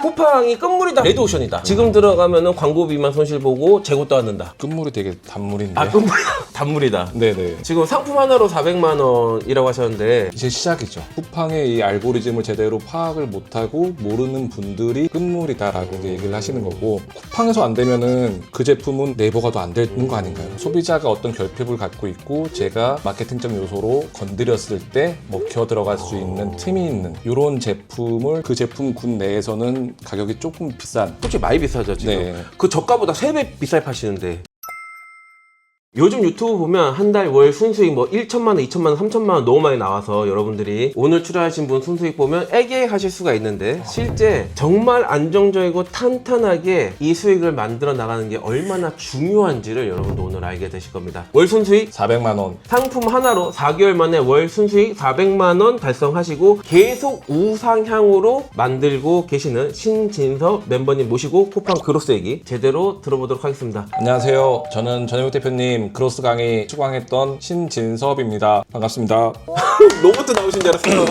쿠팡이 끝물이다 레드오션이다. 지금 들어가면은 광고비만 손실 보고 재고도 않는다. 끝물이 되게 단물인데. 아 끝물이다. 단물이다. 네네. 지금 상품 하나로 400만 원이라고 하셨는데 이제 시작이죠. 쿠팡의 이 알고리즘을 제대로 파악을 못하고 모르는 분들이 끝물이다라고 이제 얘기를 하시는 거고, 쿠팡에서 안 되면은 그 제품은 네이버가 더 안 되는 거 아닌가요? 소비자가 어떤 결핍을 갖고 있고 제가 마케팅적 요소로 건드렸을 때 먹혀 들어갈 수 있는 틈이 있는 이런 제품을 그 제품군 내에서는 가격이 조금 비싼. 솔직히 많이 비싸죠 지금. 네. 그 저가보다 3배 비싸게 파시는데. 요즘 유튜브 보면 한 달 월 순수익 뭐 1천만 원, 2천만 원, 3천만 원 너무 많이 나와서 여러분들이 오늘 출연하신 분 순수익 보면 애게 하실 수가 있는데, 실제 정말 안정적이고 탄탄하게 이 수익을 만들어 나가는 게 얼마나 중요한지를 여러분도 오늘 알게 되실 겁니다. 월 순수익 400만 원. 상품 하나로 4개월 만에 월 순수익 400만 원 달성하시고 계속 우상향으로 만들고 계시는 신진섭 멤버님 모시고 쿠팡 그로스 얘기 제대로 들어보도록 하겠습니다. 안녕하세요. 저는 전현욱 대표님 크로스 강의 수강했던 신진섭입니다. 반갑습니다. 로봇 나오신 줄 알았어요.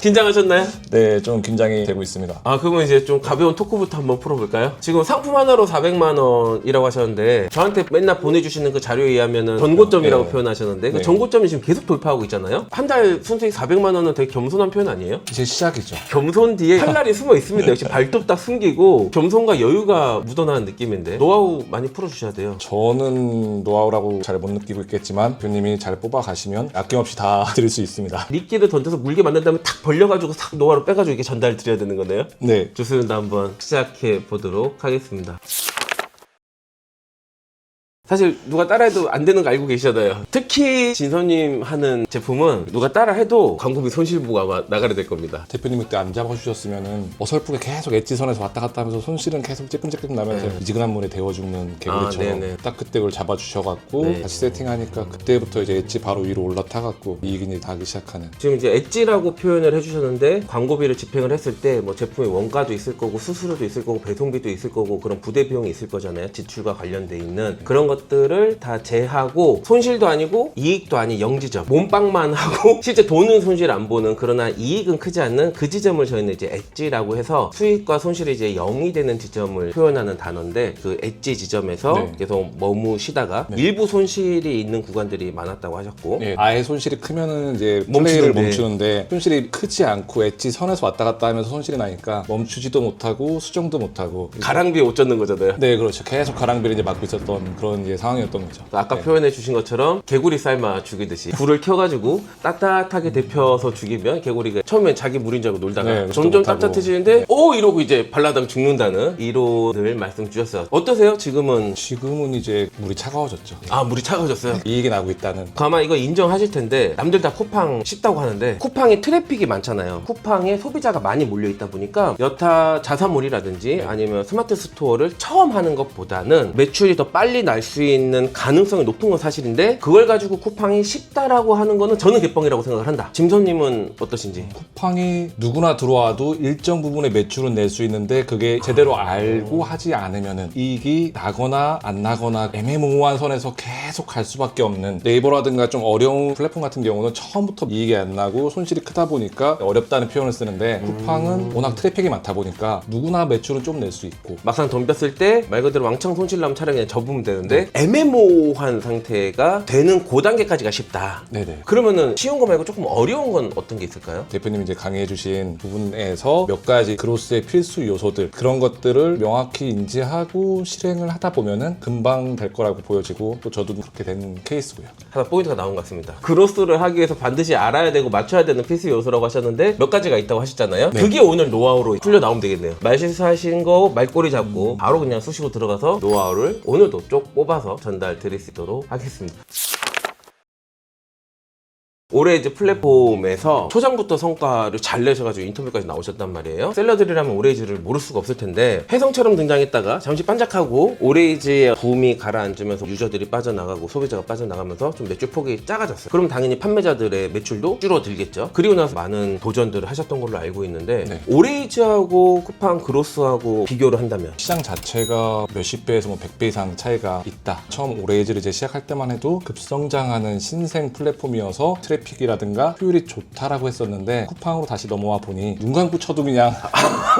긴장하셨나요? 네, 좀 긴장이 되고 있습니다. 아, 그러면 이제 좀 가벼운 토크부터 한번 풀어볼까요? 지금 상품 하나로 400만 원이라고 하셨는데, 저한테 맨날 보내주시는 그 자료에 의하면은 전고점이라고 네. 표현하셨는데, 그 네. 전고점이 지금 계속 돌파하고 있잖아요? 한 달 순수익 400만 원은 되게 겸손한 표현 아니에요? 이제 시작이죠. 겸손 뒤에 칼날이 숨어 있습니다. 역시 발톱 딱 숨기고 겸손과 여유가 묻어나는 느낌인데, 노하우 많이 풀어주셔야 돼요. 저는 노하우라고 잘 못 느끼고 있겠지만 대표님이 잘 뽑아가시면 아낌없이 다 드릴 수 있습니다. 미끼를 던져서 물게 만든 다음에 탁 벌려가지고 싹 노하우를 빼가지고 이게 전달 드려야 되는 거네요? 네. 좋습니다. 한번 시작해 보도록 하겠습니다. 사실 누가 따라해도 안 되는 거 알고 계시잖아요. 특히 진서님 하는 제품은 누가 따라해도 광고비 손실보가 아마 나가게 될 겁니다. 대표님 그때 안 잡아주셨으면은 어설프게 계속 엣지선에서 왔다 갔다 하면서 손실은 계속 찔끔찔끔 나면서 미지근한 물에 데워 죽는 개구리처럼 네네. 딱 그때 그걸 잡아주셔갖고 네. 다시 세팅하니까 그때부터 이제 엣지 바로 위로 올라타갖고 이익이 이제 나기 시작하는. 지금 이제 엣지라고 표현을 해주셨는데, 광고비를 집행을 했을 때 뭐 제품의 원가도 있을 거고 수수료도 있을 거고 배송비도 있을 거고 그런 부대 비용이 있을 거잖아요. 지출과 관련돼 있는 그런 것들을 다 제하고, 손실도 아니고 이익도 아닌 영지점, 몸빵만 하고 실제 돈은 손실 안 보는, 그러나 이익은 크지 않는 그 지점을 저희는 이제 엣지라고 해서 수익과 손실이 이제 0이 되는 지점을 표현하는 단어인데, 그 엣지 지점에서 네. 계속 머무시다가 네. 일부 손실이 있는 구간들이 많았다고 하셨고, 네, 아예 손실이 크면은 이제 플레이를 멈추는데 손실이 크지 않고 엣지 선에서 왔다 갔다 하면서 손실이 나니까 멈추지도 못하고 수정도 못하고. 가랑비에 옷 젖는 거잖아요. 네, 그렇죠. 계속 가랑비를 이제 맞고 있었던 그런 이제 상황이었던 거죠. 아까 네. 표현해 주신 것처럼 개구리 삶아 죽이듯이 불을 켜가지고 따뜻하게 데펴서 죽이면 개구리가 처음엔 자기 물인 줄 알고 놀다가 네, 점점 못하고. 따뜻해지는데 오 이러고 이제 발라당 죽는다는 이론을 말씀 주셨어요. 어떠세요? 지금은 지금은 이제 물이 차가워졌죠. 아 물이 차가워졌어요. 이익이 나고 있다는. 아마 이거 인정하실 텐데, 남들 다 쿠팡 쉽다고 하는데 쿠팡에 트래픽이 많잖아요. 쿠팡에 소비자가 많이 몰려있다 보니까 여타 자사몰이라든지 아니면 스마트 스토어를 처음 하는 것보다는 매출이 더 빨리 날 수 있는 가능성이 높은 건 사실인데, 그걸 가지고 쿠팡이 쉽다라고 하는 거는 저는 개뻥이라고 생각을 한다. 짐선님은 어떠신지? 쿠팡이 누구나 들어와도 일정 부분의 매출은 낼 수 있는데 그게 제대로 알고 하지 않으면은 이익이 나거나 안 나거나 애매모호한 선에서 계속 갈 수밖에 없는, 네이버라든가 좀 어려운 플랫폼 같은 경우는 처음부터 이익이 안 나고 손실이 크다 보니까 어렵다는 표현을 쓰는데, 쿠팡은 워낙 트래픽이 많다 보니까 누구나 매출은 좀 낼 수 있고. 막상 덤볐을 때 말 그대로 왕창 손실 나면 차라리 그냥 접으면 되는데, 애매모호한 상태가 되는 그 단계까지가 쉽다. 네네. 그러면은 쉬운 거 말고 조금 어려운 건 어떤 게 있을까요? 대표님이 이제 강의해주신 부분에서 몇 가지 그로스의 필수 요소들, 그런 것들을 명확히 인지하고 실행을 하다 보면은 금방 될 거라고 보여지고, 또 저도 그렇게 된 케이스고요. 하나 포인트가 나온 것 같습니다. 그로스를 하기 위해서 반드시 알아야 되고 맞춰야 되는 필수 요소라고 하셨는데 몇 가지가 있다고 하셨잖아요. 네. 그게 오늘 노하우로 풀려 나오면 되겠네요. 말실수하신 거 말꼬리 잡고 바로 그냥 쑤시고 들어가서 노하우를 오늘도 쪽 뽑아서 전달 드릴 수 있도록 하겠습니다. 올해 이제 플랫폼에서 초장부터 성과를 잘 내셔가지고 인터뷰까지 나오셨단 말이에요. 셀러들이라면 오레이즈를 모를 수가 없을 텐데, 혜성처럼 등장했다가 잠시 반짝하고 오레이즈의 붐이 가라앉으면서 유저들이 빠져나가고 소비자가 빠져나가면서 좀 매출 폭이 작아졌어요. 그럼 당연히 판매자들의 매출도 줄어들겠죠. 그리고 나서 많은 도전들을 하셨던 걸로 알고 있는데, 네. 오레이즈하고 쿠팡 그로스하고 비교를 한다면 시장 자체가 몇십 배에서 뭐 100배 이상 차이가 있다. 처음 오레이즈를 이제 시작할 때만 해도 급성장하는 신생 플랫폼이어서 트래픽이라든가 효율이 좋다라고 했었는데 쿠팡으로 다시 넘어와 보니 눈 감고 쳐도 그냥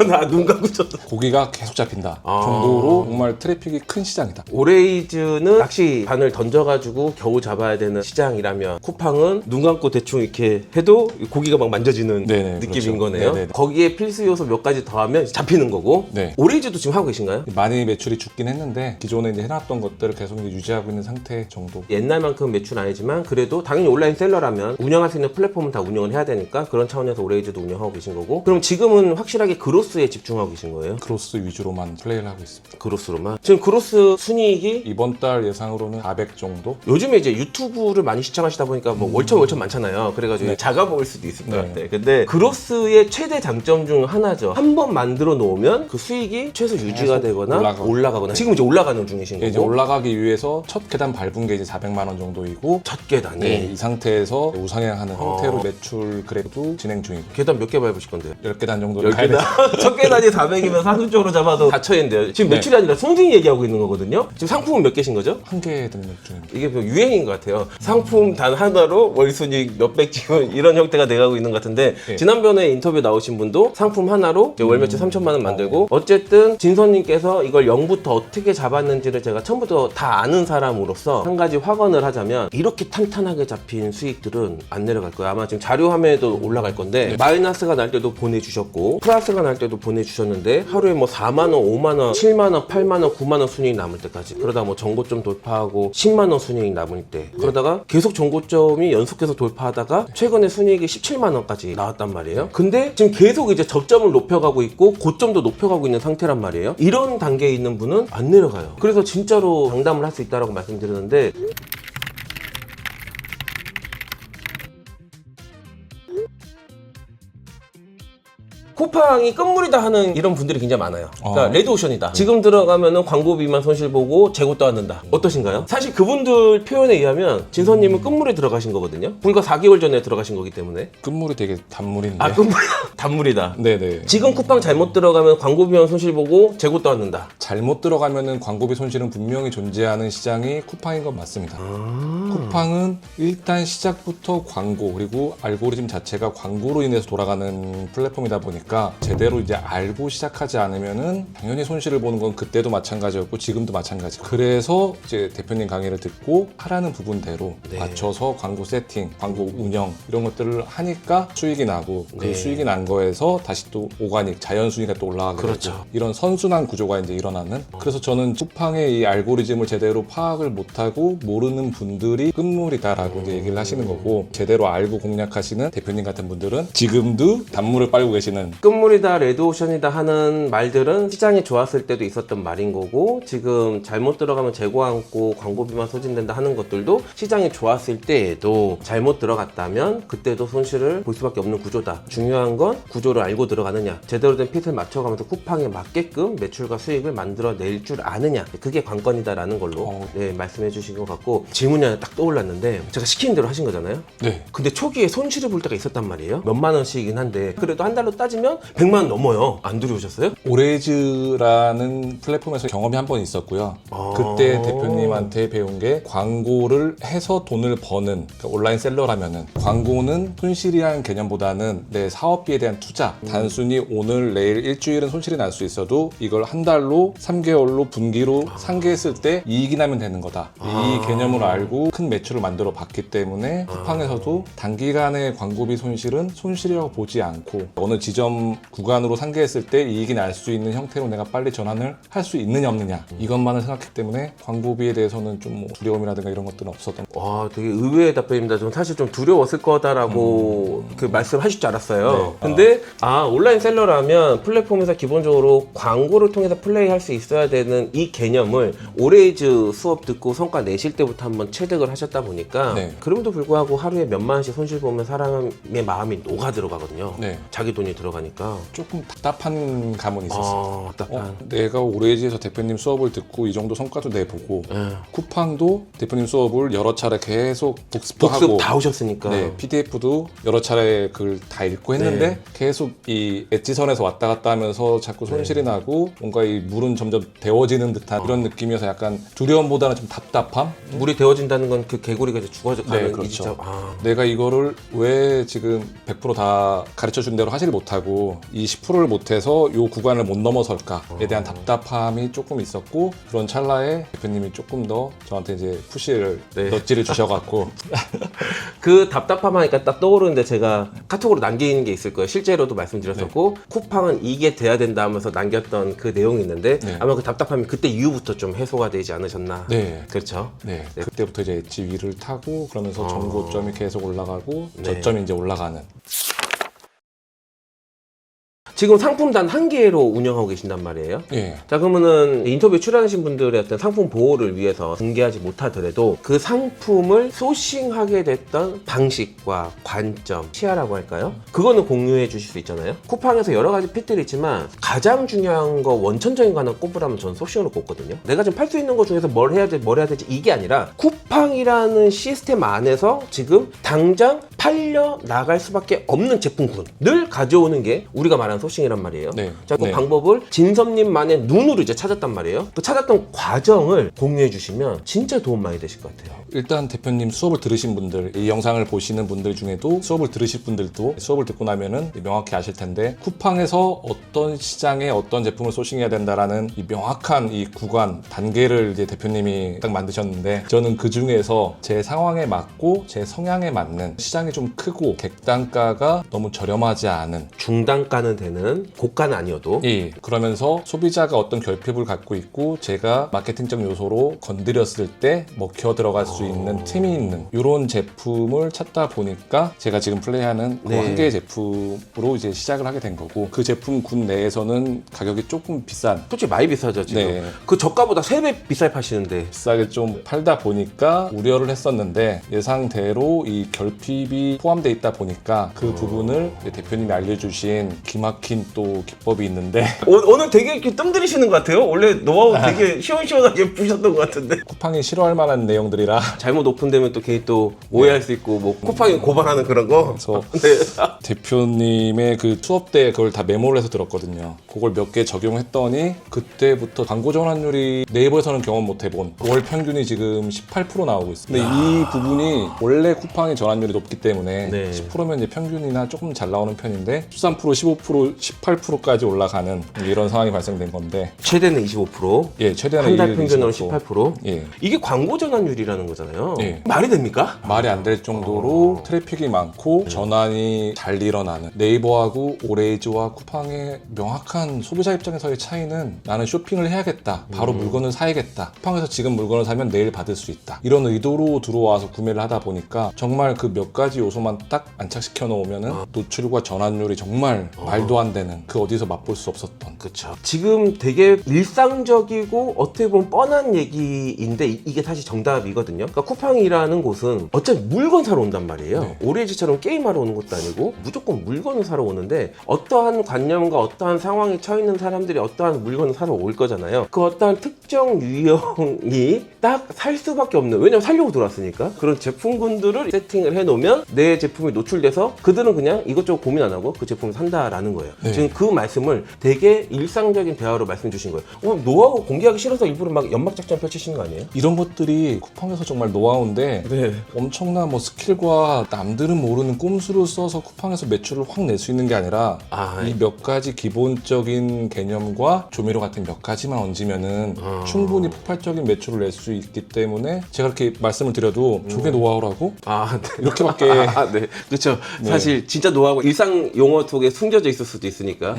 나 눈 감고 쳤어. 고기가 계속 잡힌다 아. 정도로 정말 트래픽이 큰 시장이다. 오레이즈는 낚시 바늘 던져가지고 겨우 잡아야 되는 시장이라면 쿠팡은 눈 감고 대충 이렇게 해도 고기가 막 만져지는 네네, 느낌인 그렇죠. 거네요. 네네. 거기에 필수 요소 몇 가지 더하면 잡히는 거고. 네. 오레이즈도 지금 하고 계신가요? 많이 매출이 죽긴 했는데 기존에 이제 해놨던 것들을 계속 이제 유지하고 있는 상태 정도. 옛날만큼 매출 아니지만 그래도 당연히 온라인 셀러라면 운영할 수 있는 플랫폼은 다 운영을 해야 되니까 그런 차원에서 오레이즈도 운영하고 계신 거고. 그럼 지금은 확실하게 그로스에 집중하고 계신 거예요? 크로스 위주로만 플레이를 하고 있습니다. 그로스로만. 지금 그로스 순이익이 이번 달 예상으로는 400 정도? 요즘에 이제 유튜브를 많이 시청하시다 보니까 뭐 월천 많잖아요. 그래가지고 네. 작아 보일 수도 있을 것 네. 같아. 근데 그로스의 최대 장점 중 하나죠. 한 번 만들어 놓으면 그 수익이 최소 유지가 계속 되거나 올라가거나. 지금 이제 올라가는 중이신 거고. 이제 올라가기 위해서 첫 계단 밟은 게 이제 400만 원 정도이고 첫 계단이. 네, 이 상태에서 우상향하는 형태로 어. 매출 그래도 진행 중이고 계단 몇 개 밟으실 건데요? 10계단 정도를 가야 10계단? 첫 계단이 400이면 산술적으로 잡아도 4천인데요. 지금 네. 매출이 아니라 손익 얘기하고 있는 거거든요. 지금 상품은 몇 개신 거죠? 한개 등록 중입니다. 이게 뭐 유행인 것 같아요. 상품 단 하나로 월순익 몇백 지금 이런 형태가 돼가고 있는 것 같은데 네. 지난번에 인터뷰 나오신 분도 상품 하나로 이제 월 매출 3천만 원 만들고 어쨌든 진선님께서 이걸 0부터 어떻게 잡았는지를 제가 처음부터 다 아는 사람으로서 한 가지 확언을 하자면 이렇게 탄탄하게 잡힌 수익들은 안 내려갈 거예요. 아마 지금 자료 화면에도 올라갈 건데 마이너스가 날 때도 보내주셨고 플러스가 날 때도 보내주셨는데 하루에 뭐 4만 원, 5만 원, 7만 원, 8만 원, 9만 원 순이익 남을 때까지 그러다 뭐 정고점 돌파하고 10만 원 순이익 남을 때 그러다가 계속 정고점이 연속해서 돌파하다가 최근에 순이익이 17만 원까지 나왔단 말이에요. 근데 지금 계속 이제 저점을 높여가고 있고 고점도 높여가고 있는 상태란 말이에요. 이런 단계에 있는 분은 안 내려가요. 그래서 진짜로 장담을 할 수 있다고 말씀드렸는데 쿠팡이 끝물이다 하는 이런 분들이 굉장히 많아요. 그러니까 레드오션이다. 지금 들어가면은 광고비만 손실 보고 재고 떠안는다. 어떠신가요? 사실 그분들 표현에 의하면 진선님은 끝물에 들어가신 거거든요. 불과 4개월 전에 들어가신 거기 때문에. 끝물이 되게 단물인데. 아, 끝물 단물이다. 네네. 지금 쿠팡 잘못 들어가면 광고비만 손실 보고 재고 떠안는다. 잘못 들어가면은 광고비 손실은 분명히 존재하는 시장이 쿠팡인 건 맞습니다. 쿠팡은 일단 시작부터 광고 그리고 알고리즘 자체가 광고로 인해서 돌아가는 플랫폼이다 보니까 제대로 이제 알고 시작하지 않으면은 당연히 손실을 보는 건 그때도 마찬가지였고 지금도 마찬가지. 그래서 이제 대표님 강의를 듣고 하라는 부분대로 네. 맞춰서 광고 세팅, 광고 운영 이런 것들을 하니까 수익이 나고 그 네. 수익이 난 거에서 다시 또 오가닉 자연 순위가 또 올라가게 그렇죠. 되고 이런 선순환 구조가 이제 일어나는. 그래서 저는 쿠팡의 이 알고리즘을 제대로 파악을 못하고 모르는 분들이 끝물이다라고 이제 얘기를 하시는 거고 제대로 알고 공략하시는 대표님 같은 분들은 지금도 단물을 빨고 계시는. 끝물이다, 레드오션이다 하는 말들은 시장이 좋았을 때도 있었던 말인 거고 지금 잘못 들어가면 재고 안고 광고비만 소진된다 하는 것들도 시장이 좋았을 때에도 잘못 들어갔다면 그때도 손실을 볼 수밖에 없는 구조다. 중요한 건 구조를 알고 들어가느냐, 제대로 된 핏을 맞춰가면서 쿠팡에 맞게끔 매출과 수익을 만들어낼 줄 아느냐, 그게 관건이다라는 걸로 네, 말씀해 주신 것 같고 질문이 하나 딱 떠올랐는데 제가 시키는 대로 하신 거잖아요. 네. 근데 초기에 손실을 볼 때가 있었단 말이에요. 몇만 원씩이긴 한데 그래도 한 달로 따지면 100만 원 넘어요. 안 들여오셨어요? 오레이즈라는 플랫폼에서 경험이 한 번 있었고요. 그때 대표님한테 배운 게 광고를 해서 돈을 버는 그러니까 온라인 셀러라면은 광고는 손실이라는 개념보다는 내 사업비에 대한 투자. 단순히 오늘 내일 일주일은 손실이 날 수 있어도 이걸 한 달로 3개월로 분기로 상계했을 때 이익이 나면 되는 거다. 이 개념을 알고 큰 매출을 만들어 봤기 때문에 쿠팡에서도 단기간의 광고비 손실은 손실이라고 보지 않고 어느 지점 구간으로 상계했을 때 이익이 날 수 있는 형태로 내가 빨리 전환을 할 수 있느냐 없느냐 이것만을 생각했기 때문에 광고비에 대해서는 좀 뭐 두려움이라든가 이런 것들은 없었던. 와, 되게 의외의 답변입니다. 좀 사실 좀 두려웠을 거다라고 그 말씀하실 줄 알았어요. 네. 근데 온라인 셀러라면 플랫폼에서 기본적으로 광고를 통해서 플레이할 수 있어야 되는 이 개념을 오레이즈 수업 듣고 성과 내실 때부터 한번 체득을 하셨다 보니까 네. 그럼에도 불구하고 하루에 몇만 원씩 손실 보면 사람의 마음이 녹아 들어가거든요. 네. 자기 돈이 들어가니까. 조금 답답한 감은 있었어요. 답답한. 내가 오레이즈에서 대표님 수업을 듣고 이 정도 성과도 내보고 예. 쿠팡도 대표님 수업을 여러 차례 계속 복습도 복습 하고 다 오셨으니까. 네, PDF도 여러 차례 그걸 다 읽고 했는데 네. 계속 이 엣지선에서 왔다 갔다 하면서 자꾸 손실이 나고 뭔가 이 물은 점점 데워지는 듯한 이런 느낌이어서 약간 두려움보다는 좀 답답함? 물이 데워진다는 건 그 그 개구리가 이제 죽어가는 네, 이 그렇죠. 진짜 내가 이거를 왜 지금 100%다 가르쳐준 대로 하지를 못하고 이 10%를 못해서 이 구간을 못 넘어설까에 대한 답답함이 조금 있었고, 그런 찰나에 대표님이 조금 더 저한테 이제 푸시를 네. 넛지를 주셔갖고 그 답답함하니까 딱 떠오르는데 제가 카톡으로 남긴 게 있을 거예요. 실제로도 말씀드렸었고 쿠팡은 이게 돼야 된다 하면서 남겼던 그 내용이 있는데 네. 아마 그 답답함이 그때 이후부터 좀 해소가 되지 않으셨나. 네. 그렇죠. 네, 그때부터 이제 엣지 위를 타고 그러면서 전고점이 계속 올라가고 네. 저점이 이제 올라가는. 지금 상품 단 한 개로 운영하고 계신단 말이에요. 예. 자, 그러면은 인터뷰에 출연하신 분들의 어떤 상품 보호를 위해서 공개하지 못하더라도 그 상품을 소싱하게 됐던 방식과 관점, 시야라고 할까요? 그거는 공유해 주실 수 있잖아요. 쿠팡에서 여러 가지 핏들이 있지만 가장 중요한 거, 원천적인 거 하나 꼽으라면 저는 소싱으로 꼽거든요. 내가 지금 팔 수 있는 것 중에서 뭘 해야 되지 이게 아니라 쿠팡이라는 시스템 안에서 지금 당장 팔려 나갈 수밖에 없는 제품군을 가져오는 게 우리가 말하는 소싱이란 말이에요. 네. 자, 그 네. 방법을 진섭님만의 눈으로 이제 찾았단 말이에요. 그 찾았던 과정을 공유해 주시면 진짜 도움 많이 되실 것 같아요. 일단 대표님 수업을 들으신 분들, 이 영상을 보시는 분들 중에도 수업을 들으실 분들도 수업을 듣고 나면은 명확히 아실 텐데, 쿠팡에서 어떤 시장에 어떤 제품을 소싱해야 된다라는 이 명확한 이 구간, 단계를 이제 대표님이 딱 만드셨는데, 저는 그 중에서 제 상황에 맞고 제 성향에 맞는, 시장이 좀 크고 객단가가 너무 저렴하지 않은, 중단가는 되는, 고가는 아니어도 예, 그러면서 소비자가 어떤 결핍을 갖고 있고 제가 마케팅적 요소로 건드렸을 때 먹혀 들어갈 수 있는 틈이 있는 이런 제품을 찾다 보니까 제가 지금 플레이하는 그 네. 한 개의 제품으로 이제 시작을 하게 된 거고, 그 제품 군 내에서는 가격이 조금 비싼, 솔직히 많이 비싸죠 지금. 네. 그 저가보다 3배 비싸게 파시는데. 비싸게 좀 팔다 보니까 우려를 했었는데, 예상대로 이 결핍이 포함되어 있다 보니까 그 부분을 이제 대표님이 알려주신 기막힌 또 기법이 있는데 오늘 되게 이렇게 뜸 들이시는 것 같아요. 원래 노하우 되게 시원시원하게 부셨던 것 같은데. 쿠팡이 싫어할 만한 내용들이라 잘못 오픈되면 또 괜히 또 오해할 수 있고 뭐 쿠팡이 고발하는 그런 거. 그래서 네. 대표님의 그 수업 때 그걸 다 메모를 해서 들었거든요. 그걸 몇 개 적용했더니 그때부터 광고 전환율이 네이버에서는 경험 못 해본 월 평균이 지금 18% 나오고 있습니다. 근데 이 부분이 원래 쿠팡의 전환율이 높기 때문에 네. 10%면 이제 평균이나 조금 잘 나오는 편인데 13%, 15%, 18%까지 올라가는 이런 상황이 발생된 건데, 최대는 25%. 예, 최대한 한 달 평균으로 18%. 예. 이게 광고 전환율이라는 거잖아요. 예. 말이 됩니까? 말이 안 될 정도로 트래픽이 많고 전환이 잘 일어나는, 네이버하고 오레이즈와 쿠팡의 명확한 소비자 입장에서의 차이는, 나는 쇼핑을 해야겠다, 바로 물건을 사야겠다, 쿠팡에서 지금 물건을 사면 내일 받을 수 있다, 이런 의도로 들어와서 구매를 하다 보니까 정말 그 몇 가지 요소만 딱 안착시켜 놓으면은 노출과 전환율이 정말 말도 안 되는, 그 어디서 맛볼 수 없었던. 그렇죠. 지금 되게 일상적이고 어떻게 보면 뻔한 얘기인데 이게 사실 정답이거든요. 그러니까 쿠팡이라는 곳은 어차피 물건 사러 온단 말이에요. 네. 오레지처럼 게임하러 오는 것도 아니고 무조건 물건을 사러 오는데, 어떠한 관념과 어떠한 상황에 처해 있는 사람들이 어떠한 물건을 사러 올 거잖아요. 그 어떠한 특정 유형이 딱 살 수밖에 없는, 왜냐면 살려고 들어왔으니까, 그런 제품군들을 세팅을 해놓으면 내 제품이 노출돼서 그들은 그냥 이것저것 고민 안 하고 그 제품을 산다라는 거예요. 네. 지금 그 말씀을 되게 일상적인 대화로 말씀 주신 거예요. 노하우 공개하기 싫어서 일부러 막 연막작전 펼치시는 거 아니에요? 이런 것들이 쿠팡에서 정말 노하우인데, 네. 엄청난 뭐 스킬과 남들은 모르는 꼼수를 써서 쿠팡에서 매출을 확 낼 수 있는 게 아니라, 이 몇 가지 기본적인 개념과 조미료 같은 몇 가지만 얹으면은 충분히 폭발적인 매출을 낼 수 있기 때문에, 제가 이렇게 말씀을 드려도 저게 노하우라고? 네. 이렇게밖에 네. 그렇죠. 네. 사실 진짜 노하우 일상 용어 속에 숨겨져 있을 수도 있으니까.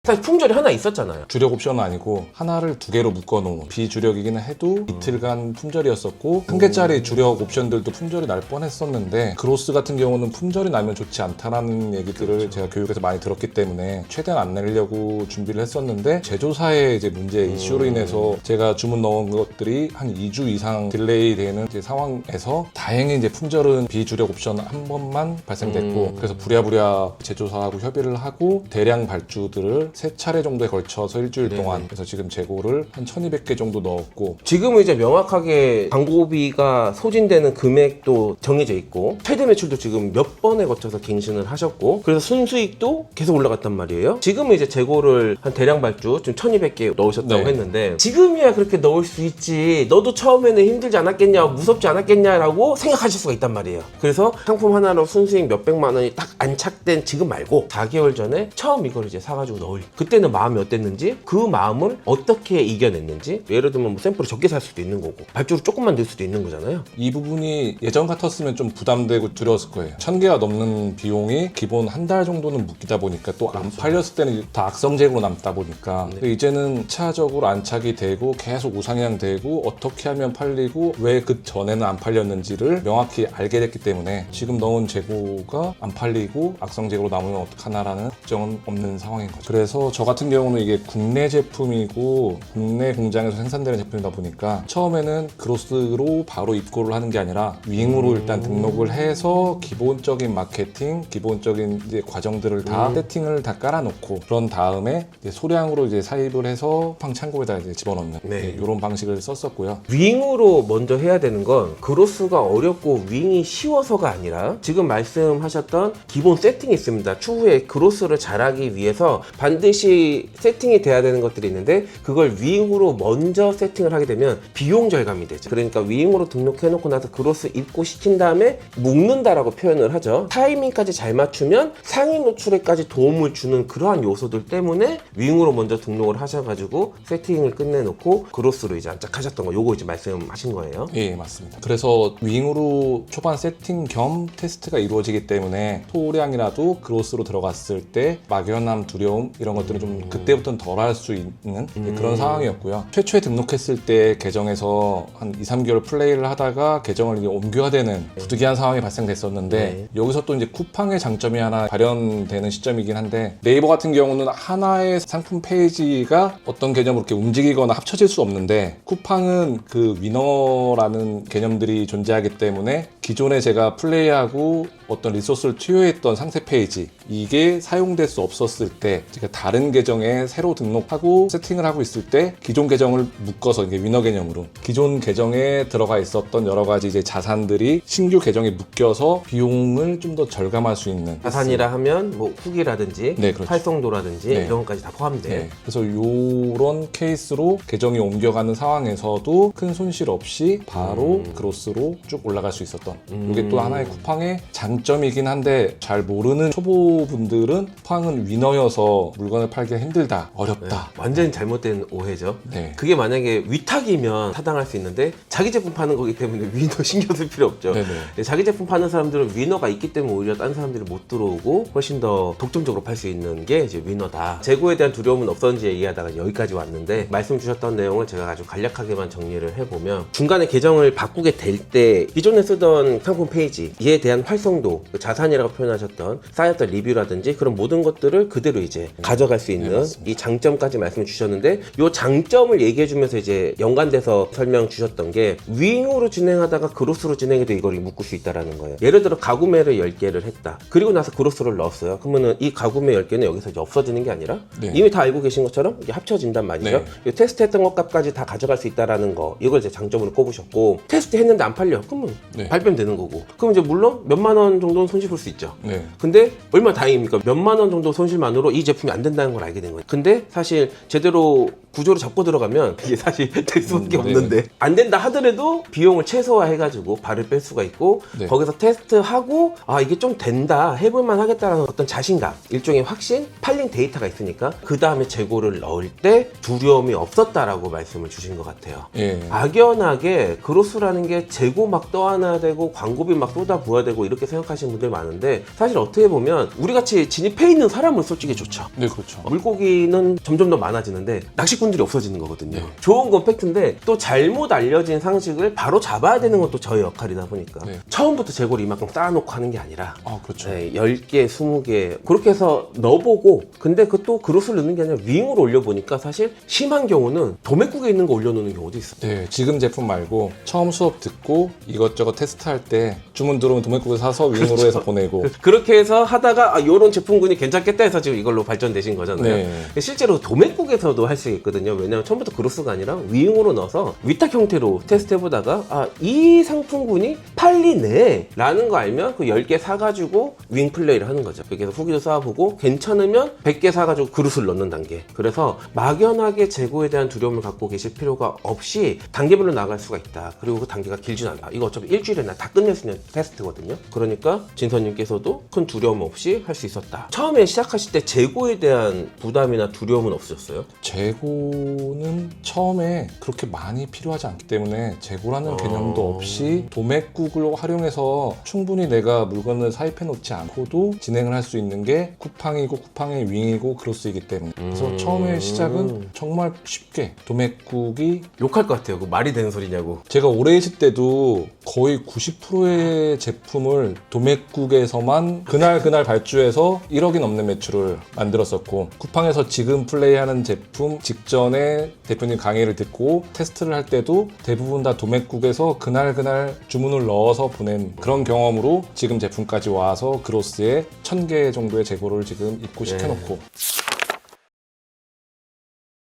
사실 품절이 하나 있었잖아요. 주력 옵션은 아니고 하나를 두 개로 묶어놓은, 비주력이기는 해도 이틀간 품절이었었고, 한 개짜리 주력 옵션들도 품절이 날 뻔했었는데, 그로스 같은 경우는 품절이 나면 좋지 않다라는 얘기들을 제가 교육에서 많이 들었기 때문에 최대한 안 내려고 준비를 했었는데, 제조사의 이제 문제 이슈로 인해서 제가 주문 넣은 것들이 한 2주 이상 딜레이 되는 이제 상황에서 다행히 이제 품절은 비주력 옵션 한 번만 발생됐고, 그래서 부랴부랴 제조사하고 협의를 하고 대량 발주들을 3차례 정도에 걸쳐서 일주일 네. 동안 그래서 지금 재고를 한 1200개 정도 넣었고 지금은 이제 명확하게 광고비가 소진되는 금액도 정해져 있고 최대 매출도 지금 몇 번에 거쳐서 갱신을 하셨고 그래서 순수익도 계속 올라갔단 말이에요. 지금은 이제 재고를 한 대량 발주 좀 1200개 넣으셨다고 네. 했는데 지금이야 그렇게 넣을 수 있지 너도 처음에는 힘들지 않았겠냐 무섭지 않았겠냐라고 생각하실 수가 있단 말이에요. 그래서 상품 하나로 순수익 몇백만 원이 딱 안착된 지금 말고 4개월 전에 처음 이걸 이제 사가지고 넣을 그때는 마음이 어땠는지 그 마음을 어떻게 이겨냈는지 예를 들면 뭐 샘플을 적게 살 수도 있는 거고 발주를 조금만 넣을 수도 있는 거잖아요. 이 부분이 예전 같았으면 좀 부담되고 두려웠을 거예요. 1000개가 넘는 비용이 기본 한 달 정도는 묶이다 보니까 또 안 팔렸을 때는 다 악성재고로 남다 보니까 이제는 차적으로 안착이 되고 계속 우상향 되고 어떻게 하면 팔리고 왜 그 전에는 안 팔렸는지를 명확히 알게 됐기 때문에 지금 넣은 재고가 안 팔리고 악성재고로 남으면 어떡하나라는 걱정은 없는 상황인 거죠. 그래서 저 같은 경우는 이게 국내 제품이고 국내 공장에서 생산되는 제품이다 보니까 처음에는 그로스로 바로 입고를 하는 게 아니라 윙으로 일단 등록을 해서 기본적인 마케팅, 기본적인 이제 과정들을 다 세팅을 다 깔아놓고 그런 다음에 이제 소량으로 이제 사입을 해서 쿠팡 창고에다 이제 집어넣는 네. 이런 방식을 썼었고요. 윙으로 먼저 해야 되는 건 그로스가 어렵고 윙이 쉬워서가 아니라 지금 말씀하셨던 기본 세팅이 있습니다. 추후에 그로스를 잘하기 위해서 반드시 세팅이 돼야 되는 것들이 있는데 그걸 윙으로 먼저 세팅을 하게 되면 비용 절감이 되죠. 그러니까 윙으로 등록해놓고 나서 그로스 입고 시킨 다음에 묶는다라고 표현을 하죠. 타이밍까지 잘 맞추면 상위 노출에까지 도움을 주는 그러한 요소들 때문에 윙으로 먼저 등록을 하셔가지고 세팅을 끝내놓고 그로스로 이제 안착하셨던 거 요거 이제 말씀하신 거예요. 예, 맞습니다. 그래서 윙으로 초반 세팅 겸 테스트가 이루어지기 때문에 소량이라도 그로스로 들어갔을 때 막연함, 두려움 이런 것들은 좀 그때부터는 덜 할 수 있는 그런 상황이었고요. 최초에 등록했을 때 계정에서 한 2, 3개월 플레이를 하다가 계정을 이제 옮겨야 되는 부득이한 상황이 발생됐었는데 네. 여기서 또 이제 쿠팡의 장점이 하나 발현되는 시점이긴 한데 네이버 같은 경우는 하나의 상품 페이지가 어떤 개념으로 이렇게 움직이거나 합쳐질 수 없는데 쿠팡은 그 위너라는 개념들이 존재하기 때문에 기존에 제가 플레이하고 어떤 리소스를 투여했던 상세 페이지 이게 사용될 수 없었을 때 제가 다른 계정에 새로 등록하고 세팅을 하고 있을 때 기존 계정을 묶어서 이게 위너 개념으로 기존 계정에 들어가 있었던 여러 가지 이제 자산들이 신규 계정에 묶여서 비용을 좀 더 절감할 수 있는 자산이라 하면 뭐 후기라든지 네, 그렇죠. 활성도라든지 네. 이런 것까지 다 포함돼요. 네, 그래서 이런 케이스로 계정이 옮겨가는 상황에서도 큰 손실 없이 바로 그로스로 쭉 올라갈 수 있었던 이게 또 하나의 쿠팡의 장점이긴 한데 잘 모르는 초보분들은 쿠팡은 위너여서 물건을 팔기가 힘들다, 어렵다. 완전히 잘못된 오해죠. 네. 그게 만약에 위탁이면 타당할 수 있는데 자기 제품 파는 거기 때문에 위너 신경 쓸 필요 없죠. 네네. 자기 제품 파는 사람들은 위너가 있기 때문에 오히려 다른 사람들이 못 들어오고 훨씬 더 독점적으로 팔 수 있는 게 이제 위너다. 재고에 대한 두려움은 없었는지 얘기하다가 여기까지 왔는데 말씀 주셨던 내용을 제가 아주 간략하게만 정리를 해보면 중간에 계정을 바꾸게 될 때 기존에 쓰던 상품 페이지에 대한 활성도, 그 자산이라고 표현하셨던 쌓였던 리뷰라든지 그런 모든 것들을 그대로 이제 가져갈 수 있는 이 장점까지 말씀을 주셨는데 이 장점을 얘기해 주면서 이제 연관돼서 설명 주셨던 게 윙으로 진행하다가 그로스로 진행해도 이걸 묶을 수 있다라는 거예요. 예를 들어 가구매를 10개를 했다. 그리고 나서 그로스를 넣었어요. 그러면은 이 가구매 10개는 여기서 이제 없어지는 게 아니라 네. 이미 다 알고 계신 것처럼 이게 합쳐진단 말이죠. 네. 테스트했던 것까지 다 가져갈 수 있다라는 거 이걸 이제 장점으로 꼽으셨고 테스트 했는데 안 팔려. 그러면 네. 발표면 되는 거고. 그럼 이제 물론 몇만 원 정도는 손실 볼 수 있죠. 네. 근데 얼마나 다행입니까? 몇만 원 정도 손실만으로 이 제품이 안 된다는 걸 알게 된 거예요. 근데 사실 제대로 구조를 잡고 들어가면 이게 사실 될 수밖에 없는데 안 된다 하더라도 비용을 최소화해가지고 발을 뺄 수가 있고 네. 거기서 테스트하고 아 이게 좀 된다 해볼만 하겠다라는 어떤 자신감 일종의 확신 팔린 데이터가 있으니까 그 다음에 재고를 넣을 때 두려움이 없었다라고 말씀을 주신 것 같아요. 예. 막연하게 그로스라는 게 재고 막 떠안아야 되고 광고비 막 쏟아 부어야 되고 이렇게 생각하시는 분들 많은데 사실 어떻게 보면 우리같이 진입해 있는 사람은 솔직히 좋죠. 네, 그렇죠. 물고기는 점점 더 많아지는데 낚시꾼들이 없어지는 거거든요. 좋은 건 팩트인데 또 잘못 알려진 상식을 바로 잡아야 되는 것도 저의 역할이다 보니까 처음부터 재고를 이만큼 쌓아놓고 하는 게 아니라 아, 그렇죠. 10개, 20개 그렇게 해서 넣어보고 근데 그것도 그로스를 넣는 게 아니라 윙으로 올려보니까 사실 심한 경우는 도매국에 있는 거 올려놓는 경우도 있어요. 네, 지금 제품 말고 처음 수업 듣고 이것저것 테스트할 때 주문 들어오면 도매국에서 사서 윙으로 해서 보내고. 그렇게 해서 하다가 요런 제품군이 괜찮겠다 해서 지금 이걸로 발전되신 거잖아요. 네. 실제로 도매국에서도 할 수 있거든요. 왜냐면 처음부터 그로스가 아니라 윙으로 넣어서 위탁 형태로 테스트해보다가 이 상품군이 팔리네 라는 거 알면 그 10개 사가지고 윙 플레이를 하는 거죠. 그래서 후기도 쌓아보고 괜찮으면 100개 사가지고 그릇을 넣는 단계. 그래서 막연하게 재고에 대한 두려움을 갖고 계실 필요가 없이 단계별로 나갈 수가 있다. 그리고 그 단계가 길진 않다. 이거 어차피 일주일에 다 끝낼 수 있는 테스트거든요. 그러니까 진선님께서도 큰 두려움 없이 할 수 있었다. 처음에 시작하실 때 재고에 대한 부담이나 두려움은 없으셨어요? 재고는 처음에 그렇게 많이 필요하지 않기 때문에 재고라는 개념도 없이 도매국을 활용해서 충분히 내가 물건을 사입해 놓지 않고도 진행을 할 수 있는 게 쿠팡이고 쿠팡의 윙이고 그로스이기 때문에 그래서 처음에 시작은 정말 쉽게 도매국이 욕할 것 같아요. 그 말이 되는 소리냐고. 제가 오래 있을 때도 거의 90%의 제품을 도매국에서만 그날 발주해서 1억이 넘는 매출을 만들었었고 쿠팡에서 지금 플레이하는 제품 직전에 대표님 강의를 듣고 테스트를 할 때도 대부분 다 도매국에서 그날 주문을 넣어서 보낸 그런 경험으로 지금 제품까지 와서 그로스에 1000개 정도의 재고를 지금 입고시켜놓고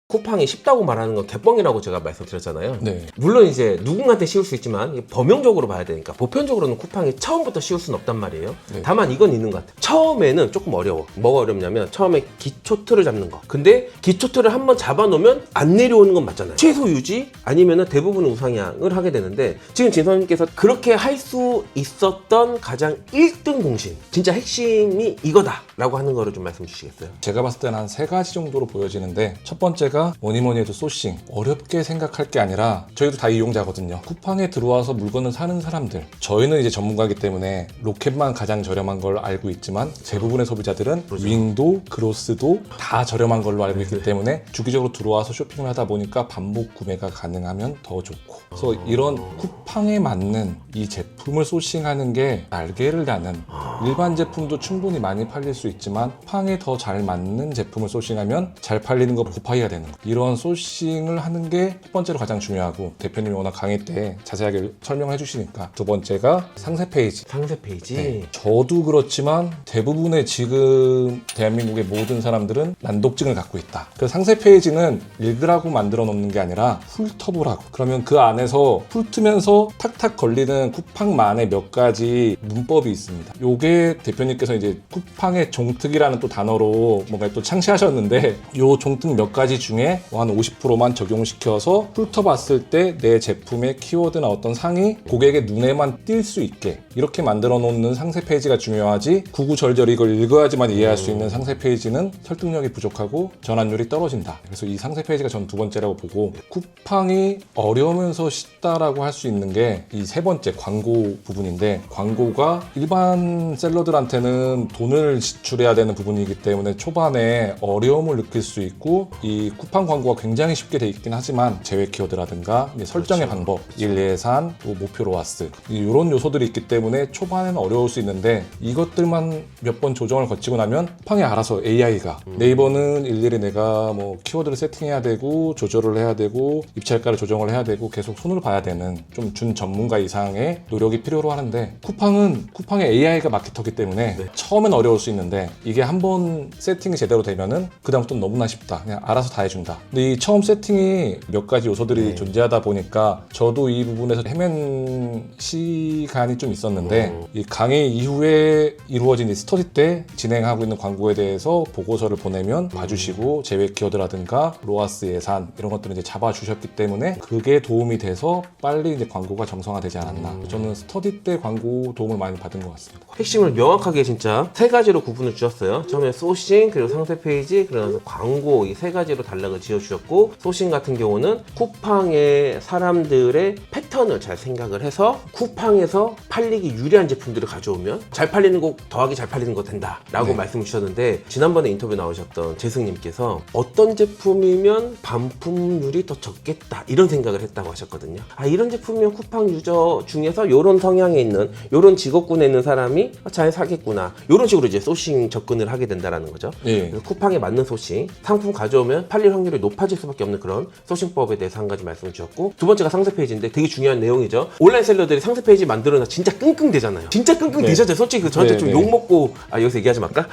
쿠팡이 쉽다고 말하는 건 개뻥이라고 제가 말씀드렸잖아요. 네. 물론 이제 누군가한테 쉬울 수 있지만 범용적으로 봐야 되니까 보편적으로는 쿠팡이 처음부터 쉬울 수는 없단 말이에요. 네. 다만 이건 있는 것 같아요. 처음에는 조금 어려워. 뭐가 어렵냐면 처음에 기초 틀을 잡는 거. 근데 기초 틀을 한번 잡아놓으면 안 내려오는 건 맞잖아요. 최소 유지 아니면 대부분은 우상향을 하게 되는데 지금 진선님께서 그렇게 할 수 있었던 가장 1등 공신 진짜 핵심이 이거다 라고 하는 거를 좀 말씀 주시겠어요? 제가 봤을 때는 한 3가지 정도로 보여지는데 첫 번째가 뭐니 해도 소싱. 어렵게 생각할 게 아니라 저희도 다 이용자거든요. 쿠팡에 들어와서 물건을 사는 사람들, 저희는 이제 전문가이기 때문에 로켓만 가장 저렴한 걸 알고 있지만 대부분의 소비자들은 그렇죠. 윙도 그로스도 다 저렴한 걸로 알고 있기 때문에 주기적으로 들어와서 쇼핑을 하다 보니까 반복 구매가 가능하면 더 좋고 그래서 이런 쿠팡에 맞는 이 제품을 소싱하는 게 날개를 다는 일반 제품도 충분히 많이 팔릴 수 있지만 쿠팡에 더 잘 맞는 제품을 소싱하면 잘 팔리는 거 고파이가 되는 거. 이런 소싱을 하는 게 첫 번째로 가장 중요하고 대표님이 워낙 강의 때 자세하게 설명해 주시니까 두 번째가 상세 페이지. 상세 페이지. 네, 저도 그렇지만 대부분의 지금 대한민국의 모든 사람들은 난독증을 갖고 있다. 그 상세 페이지는 읽으라고 만들어 놓는 게 아니라 훑어보라고. 그러면 그 안에서 훑으면서 탁탁 걸리는 쿠팡만의 몇 가지 문법이 있습니다. 요게 대표님께서 이제 쿠팡의 종특이라는 또 단어로 뭔가 또 창시하셨는데 요 종특 몇 가지 중에 한 50%만 적용시켜서 훑어봤을 때 내 제품의 키워드나 어떤 상이 고객의 눈에만 띌 수 있게 이렇게 만들어 놓는 상세 페이지가 중요하지 구구절절 이걸 읽어야지만 이해할 수 있는 상세 페이지는 설득력이 부족하고 전환율이 떨어진다. 그래서 이 상세 페이지가 전 두 번째라고 보고 쿠팡이 어려우면서 쉽다라고 할 수 있는 게 이 세 번째 광고 부분인데 광고가 일반 셀러들한테는 돈을 지출해야 되는 부분이기 때문에 초반에 어려움을 느낄 수 있고 이 쿠팡 광고가 굉장히 쉽게 돼 있긴 하지만 제외 키워드라든가 설정의 방법, 일예산, 또 목표 로아스 이런 요소들이 있기 때문에 초반에는 어려울 수 있는데 이것들만 몇 번 조정을 거치고 나면 쿠팡이 알아서 AI가 네이버는 일일이 내가 뭐 키워드를 세팅해야 되고 조절을 해야 되고 입찰가를 조정을 해야 되고 계속 손을 봐야 되는 좀 준 전문가 이상의 노력이 필요로 하는데 쿠팡은 쿠팡의 AI가 마케터기 때문에 처음엔 어려울 수 있는데 이게 한번 세팅이 제대로 되면은 그다음부터는 너무나 쉽다. 그냥 알아서 다 해준다. 근데 이 처음 세팅이 몇 가지 요소들이 존재하다 보니까 저도 이 부분에서 헤맨 시간이 좀 있었는데 이 강의 이후에 이루어진 이 스터디 때 진행하고 있는 광고에 대해서 보고서를 보내면 봐주시고 제외 키워드라든가 로아스 예산 이런 것들을 이제 잡아주셨기 때문에 그게 도움이 돼서 빨리 이제 광고가 정상화되지 않았나. 저는 스터디 때 광고 도움을 많이 받은 것 같습니다. 핵심을 명확하게 진짜 세 가지로 구분을 주셨어요. 처음에 소싱, 그리고 상세 페이지, 그리고 광고 이 세 가지로 단락을 지어주셨고 소싱 같은 경우는 쿠팡의 사람들의 패턴을 잘 생각을 해서 쿠팡에서 팔리기 유리한 제품들을 가져오면 잘 팔리는 거 더하기 잘 팔리는 거 된다 라고 말씀을 주셨는데 지난번에 인터뷰 나오셨던 재승님께서 어떤 제품이면 반품률이 더 적겠다 이런 생각을 했다고 하셨거든요. 이런 제품이면 쿠팡 유저 중에서 이런 성향에 있는 이런 직업군에 있는 사람이 잘 사겠구나 이런 식으로 이제 소싱 접근을 하게 된다라는 거죠. 예. 그래서 쿠팡에 맞는 소싱 상품 가져오면 팔릴 확률이 확률이 높아질 수밖에 없는 그런 소싱법에 대해서 한 가지 말씀을 주셨고, 두 번째가 상세 페이지인데 되게 중요한 내용이죠. 온라인 셀러들이 상세 페이지 만들어놔 진짜 끙끙대잖아요. 진짜 끙끙대셨죠. 솔직히 저한테 좀 욕먹고, 여기서 얘기하지 말까?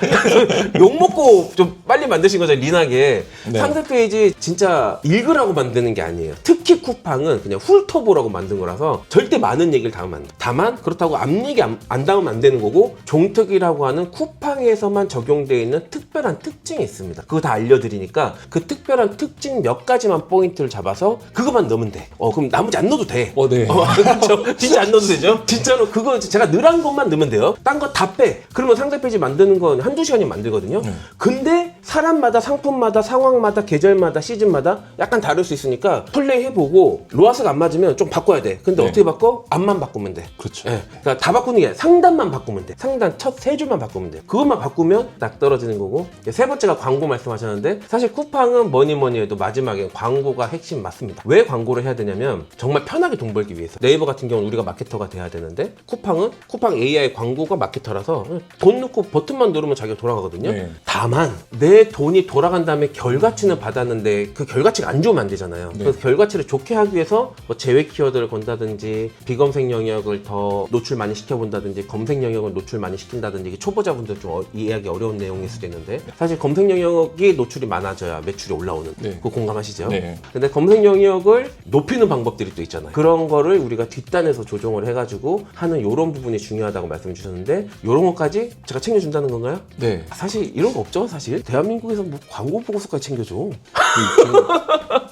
욕먹고 좀 빨리 만드신 거죠, 리나게. 상세 페이지 진짜 읽으라고 만드는 게 아니에요. 특히 쿠팡은 그냥 훑어보라고 만든 거라서 절대 많은 얘기를 담으면 안 돼. 다만 그렇다고 앞얘기 안 담으면 안 되는 거고, 종특이라고 하는 쿠팡에서만 적용되어 있는 특별한 특징이 있습니다. 그거 다 알려드리니까 그 특별한 특징 몇 가지만 포인트를 잡아서 그것만 넣으면 돼. 그럼 나머지 안 넣어도 돼. 네. 그렇죠? 진짜 안 넣어도 되죠? 진짜로 그거 제가 늘 한 것만 넣으면 돼요. 딴 거 다 빼. 그러면 상세 페이지 만드는 건 한두 시간이면 만들거든요. 근데 사람마다, 상품마다, 상황마다, 계절마다, 시즌마다 약간 다를 수 있으니까 플레이 해보고 로아스가 안 맞으면 좀 바꿔야 돼. 근데 어떻게 바꿔? 앞만 바꾸면 돼. 그렇죠. 그러니까 다 바꾸는 게 아니라 상단만 바꾸면 돼. 상단 첫 세 줄만 바꾸면 돼. 그것만 바꾸면 딱 떨어지는 거고. 세 번째가 광고 말씀하셨는데, 사실 쿠팡은 뭐니 해도 마지막에 광고가 핵심 맞습니다. 왜 광고를 해야 되냐면 정말 편하게 돈 벌기 위해서. 네이버 같은 경우는 우리가 마케터가 돼야 되는데, 쿠팡은 쿠팡 AI 광고가 마케터라서 돈 넣고 버튼만 누르면 자기가 돌아가거든요. 다만 내 돈이 돌아간 다음에 결과치는 받았는데 그 결과치가 안 좋으면 안 되잖아요. 그래서 결과치를 좋게 하기 위해서 뭐 제외 키워드를 건다든지, 비검색 영역을 더 노출 많이 시켜본다든지, 검색 영역을 노출 많이 시킨다든지, 이게 초보자분들 좀 이해하기 어려운 내용일 수도 있는데, 사실 검색 영역이 노출이 많아져야 매출이 올라오는, 그거 공감하시죠? 근데 검색 영역을 높이는 방법들이 또 있잖아요. 그런 거를 우리가 뒷단에서 조정을 해가지고 하는 이런 부분이 중요하다고 말씀 주셨는데, 이런 것까지 제가 챙겨준다는 건가요? 네. 사실 이런 거 없죠. 사실 대한민국에서 뭐 광고 보고서까지 챙겨줘.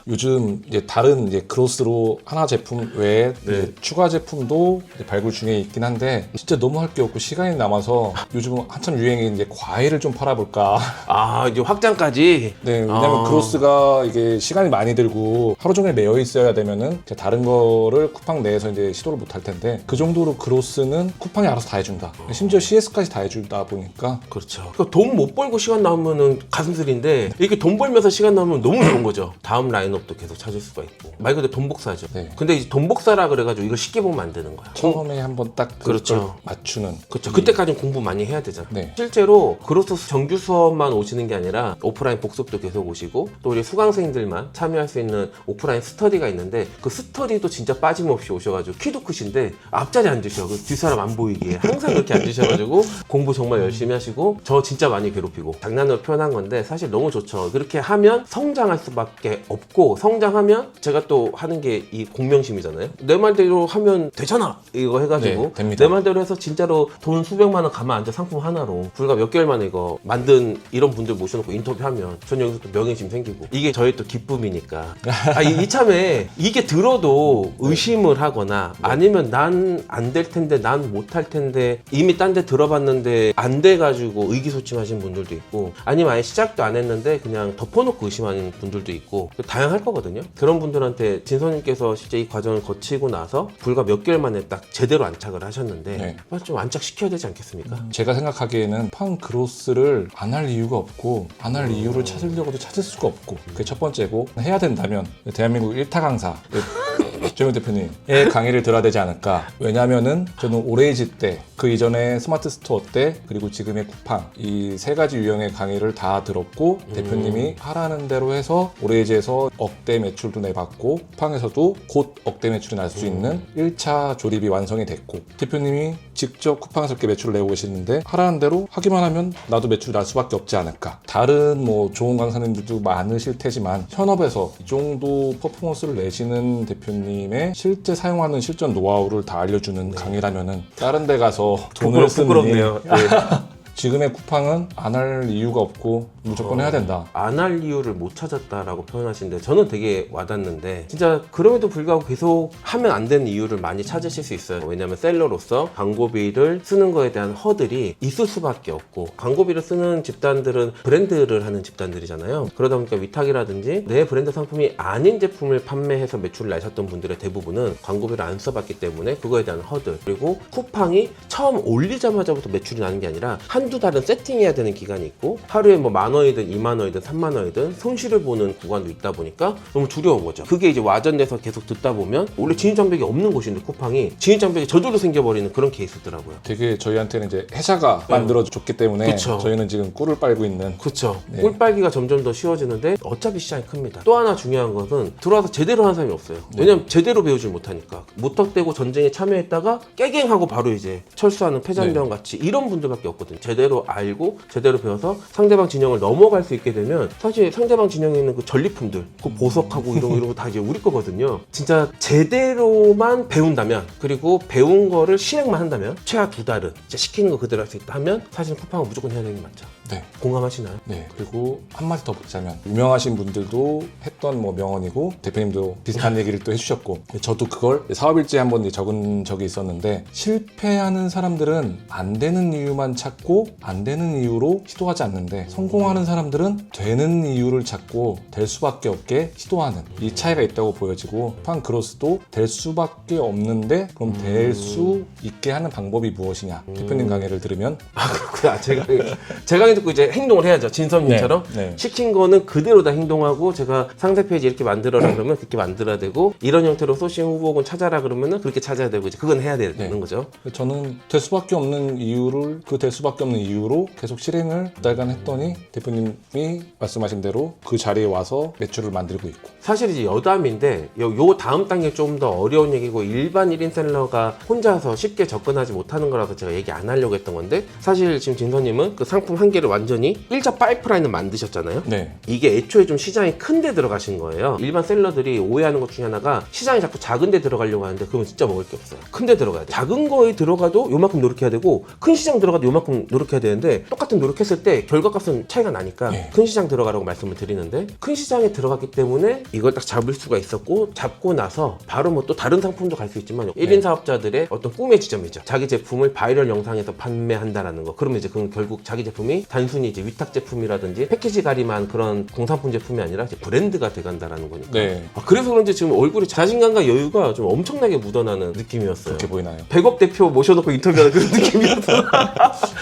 요즘 이제 다른 이제 크로스로 하나 제품 외에 이제 추가 제품도 이제 발굴 중에 있긴 한데, 진짜 너무 할 게 없고 시간이 남아서 요즘 한참 유행인 이제 과일을 좀 팔아볼까. 이제 확장까지. 네, 왜냐면 크로스가 이게 시간이 많이 들고 하루 종일 매여 있어야 되면은 이제 다른 거를 쿠팡 내에서 이제 시도를 못 할 텐데, 그 정도로 크로스는 쿠팡이 알아서 다 해준다. 심지어 CS까지 다 해주다 보니까. 그렇죠. 그러니까 돈 못 벌고 시간 나오면은 가슴슬인데, 이렇게 돈 벌면서 시간 나오면 너무 좋은 거죠. 다음 라인업도 계속 찾을 수가 있고. 말 그대로 돈 복사죠. 근데 이제 돈 복사라 그래가지고 이걸 쉽게 보면 안 되는 거야. 처음에 한번 딱 그렇죠. 맞추는. 그렇죠. 그때까지는 공부 많이 해야 되잖아. 실제로 크로스 정규 수업만 오시는 게 아니라 오프라인 복습도 계속 오시고, 또 우리 수강생들만 참여할 수 있는 오프라인 스터디가 있는데, 그 스터디도 진짜 빠짐없이 오셔가지고, 키도 크신데 앞자리 앉으셔. 그 뒷사람 안 보이게 항상 그렇게 앉으셔가지고 공부 정말 열심히 하시고, 저 진짜 많이 괴롭히고, 장난으로 표현한 건데 사실 너무 좋죠. 그렇게 하면 성장할 수밖에 없고, 성장하면 제가 또 하는 게 이 공명심이잖아요. 내 말대로 하면 되잖아 이거 해가지고, 내 말대로 해서 진짜로 돈 수백만 원 가만 앉아 상품 하나로 불과 몇 개월 만에 이거 만든 이런 분들 모셔놓고 인터뷰하면 전 여기서 또 명예심 생기고, 이게 저희 또 기쁨이니까. 이참에 이게 들어도 의심을 하거나, 아니면 난 안 될 텐데, 난 못 할 텐데, 이미 딴 데 들어봤는데 안 돼가지고 의기소침하신 분들도 있고, 아니면 아예 시작도 안 했는데 그냥 덮어놓고 의심하는 분들도 있고, 다양할 거거든요. 그런 분들한테 진선님께서 실제 이 과정을 거치고 나서 불과 몇 개월 만에 딱 제대로 안착을 하셨는데, 좀 안착시켜야 되지 않겠습니까? 제가 생각하기에는 쿠팡 크로스를 안 할 이유가 없고, 안 할 이유를 찾으려고도 찾을 수가 없고, 그게 첫 번째고, 해야 된다면 대한민국 1타 강사 조영 대표님의 강의를 들어야 되지 않을까. 왜냐면은 저는 오레이지 때, 그 이전에 스마트 스토어 때, 그리고 지금의 쿠팡, 이 세 가지 유형의 강의를 다 들었고, 대표님이 하라는 대로 해서 오레이지에서 억대 매출도 내봤고, 쿠팡에서도 곧 억대 매출이 날 수 있는 1차 조립이 완성이 됐고, 대표님이 직접 쿠팡에서 이렇게 매출을 내고 계시는데, 하라는 대로 하기만 하면 나도 매출이 날 수밖에 없지 않을까. 다른 뭐 좋은 강사님들도 많으실 테지만, 현업에서 이 정도 퍼포먼스를 내시는 대표님의 실제 사용하는 실전 노하우를 다 알려주는 강의라면은 다른 데 가서 돈을 쓰는 부끄럽네요. 지금의 쿠팡은 안 할 이유가 없고 무조건 해야 된다. 안 할 이유를 못 찾았다라고 표현하시는데 저는 되게 와닿는데, 진짜 그럼에도 불구하고 계속 하면 안 되는 이유를 많이 찾으실 수 있어요. 왜냐하면 셀러로서 광고비를 쓰는 거에 대한 허들이 있을 수밖에 없고, 광고비를 쓰는 집단들은 브랜드를 하는 집단들이잖아요. 그러다 보니까 위탁이라든지 내 브랜드 상품이 아닌 제품을 판매해서 매출을 내셨던 분들의 대부분은 광고비를 안 써봤기 때문에 그거에 대한 허들, 그리고 쿠팡이 처음 올리자마자부터 매출이 나는 게 아니라 한 한두 달은 세팅해야 되는 기간이 있고 하루에 뭐 10,000원이든 20,000원이든 30,000원이든 손실을 보는 구간도 있다 보니까 너무 두려운 거죠. 그게 이제 와전돼서 계속 듣다 보면 원래 진입장벽이 없는 곳인데 쿠팡이 진입장벽이 저절로 생겨버리는 그런 케이스더라고요. 되게 저희한테는 이제 회사가 만들어줬기 때문에 그쵸. 저희는 지금 꿀을 빨고 있는. 그렇죠. 네. 꿀 빨기가 점점 더 쉬워지는데 어차피 시장이 큽니다. 또 하나 중요한 것은 들어와서 제대로 하는 사람이 없어요. 왜냐면 제대로 배우질 못하니까. 무턱대고 전쟁에 참여했다가 깨갱하고 바로 이제 철수하는 패잔병 같이 이런 분들밖에 없거든요. 제대로 알고 제대로 배워서 상대방 진영을 넘어갈 수 있게 되면 사실 상대방 진영에 있는 그 전리품들, 그 보석하고 이런 거 다 이제 우리 거거든요. 진짜 제대로만 배운다면 그리고 배운 거를 실행만 한다면 최하 2달은 진짜 시키는 거 그대로 할 수 있다 하면 사실 쿠팡은 무조건 해야 되는 게 맞죠. 네. 공감하시나요? 네. 그리고 한마디 더 붙자면 유명하신 분들도 했던 뭐 명언이고 대표님도 비슷한 얘기를 또 해주셨고 저도 그걸 사업일지에 한번 이제 적은 적이 있었는데 실패하는 사람들은 안 되는 이유만 찾고 안 되는 이유로 시도하지 않는데 성공하는 사람들은 되는 이유를 찾고 될 수밖에 없게 시도하는 이 차이가 있다고 보여지고 쿠팡 그로스도 될 수밖에 없는데 그럼 될 수 있게 하는 방법이 무엇이냐 대표님 강의를 들으면 아 그렇구나. 제가 듣고 이제 행동을 해야죠. 진섭님처럼 네. 시킨 거는 그대로 다 행동하고 제가 상세 페이지 이렇게 만들어라 그러면 그렇게 만들어야 되고 이런 형태로 소싱 후보군 찾아라 그러면은 그렇게 찾아야 되고 이제 그건 해야 되는 네. 거죠. 저는 될 수밖에 없는 이유를 그 될 수밖에 없는 이유로 계속 실행을 2달간 했더니 대표님이 말씀하신 대로 그 자리에 와서 매출을 만들고 있고 사실 이제 여담인데 요 다음 단계 좀 더 어려운 얘기고 일반 1인 셀러가 혼자서 쉽게 접근하지 못하는 거라서 제가 얘기 안 하려고 했던 건데 사실 지금 진서님은 그 상품 한 개를 완전히 1차 파이프라인을 만드셨잖아요. 네. 이게 애초에 좀 시장이 큰 데 들어가신 거예요. 일반 셀러들이 오해하는 것 중에 하나가 시장이 자꾸 작은 데 들어가려고 하는데 그러면 진짜 먹을 게 없어요. 큰 데 들어가야 돼. 작은 거에 들어가도 요만큼 노력해야 되고 큰 시장 들어가도 요만큼 노력해야 되는데 똑같은 노력했을 때 결과값은 차이가 나니까 네. 큰 시장 들어가라고 말씀을 드리는데 큰 시장에 들어갔기 때문에 이걸 딱 잡을 수가 있었고 잡고 나서 바로 뭐 또 다른 상품도 갈 수 있지만 1인 사업자들의 어떤 꿈의 지점이죠. 자기 제품을 바이럴 영상에서 판매한다라는 거. 그러면 이제 그건 결국 자기 제품이 단순히 이제 위탁 제품이라든지 패키지 가림한 그런 공산품 제품이 아니라 이제 브랜드가 돼간다라는 거니까. 네. 그래서 그런지 지금 얼굴에 자신감과 여유가 좀 엄청나게 묻어나는 느낌이었어요. 그렇게 보이나요? 100억 대표 모셔놓고 인터뷰하는 그런 느낌이었어요.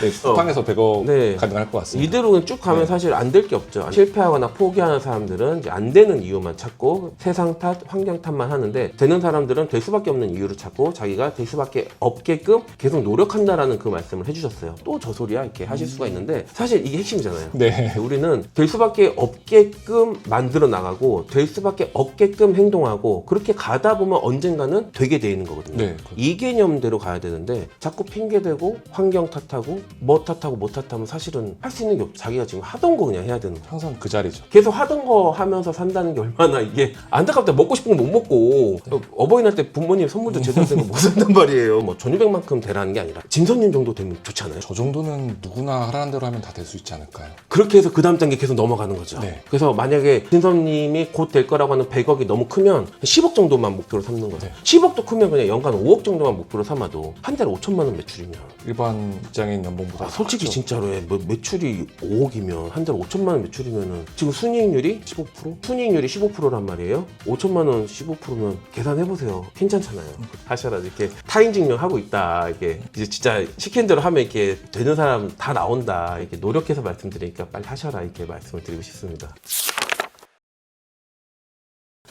네, 쿠팡에서 100억 네. 가능할 것 같습니다. 이대로는 쭉 가면 네. 사실 안 될 게 없죠. 실패하거나 포기하는 사람들은 이제 안 되는 이유만 찾고 세상 탓, 환경 탓만 하는데 되는 사람들은 될 수밖에 없는 이유를 찾고 자기가 될 수밖에 없게끔 계속 노력한다라는 그 말씀을 해주셨어요. 또 저 소리야 이렇게 하실 수가 있는데 사실 이게 핵심이잖아요. 네. 우리는 될 수밖에 없게끔 만들어 나가고 될 수밖에 없게끔 행동하고 그렇게 가다 보면 언젠가는 되게 돼 있는 거거든요. 네. 이 개념대로 가야 되는데 자꾸 핑계대고 환경 탓하고 뭐 탓하고 뭐 탓하면 사실은 할 수 있는 게 없죠. 자기가 지금 하던 거 그냥 해야 되는 거예요. 항상 그 자리죠. 계속 하던 거 하면서 산다는 게 얼마나 이게 안타깝다. 먹고 싶은 거 못 먹고 어버이날 때 부모님 선물도 제대로 된 거 못 산단 말이에요. 뭐 전유백만큼 되라는 게 아니라 진선님 정도 되면 좋잖아요. 저 정도는 누구나 하라는 대로 하면 다 될 수 있지 않을까요? 그렇게 해서 그 다음 단계 계속 넘어가는 거죠. 네. 그래서 만약에 진선님이 곧 될 거라고 하는 100억이 너무 크면 10억 정도만 목표로 삼는 거예요. 네. 10억도 크면 그냥 연간 5억 정도만 목표로 삼아도 한 달에 5천만 원 매출이면 일반 직장인 연봉보다 솔직히 크죠. 진짜로 매출이 5억이면 한 달에 5천만 원 매출이면은 지금 순이익률이 15%? 순이익률이 15%란 말이에요. 5천만 원 15%면 계산해보세요. 괜찮잖아요. 하셔라. 이렇게 타인 증명하고 있다. 이게 이제 진짜 시킨 대로 하면 이렇게 되는 사람 다 나온다. 이렇게 노력해서 말씀드리니까 빨리 하셔라. 이렇게 말씀을 드리고 싶습니다.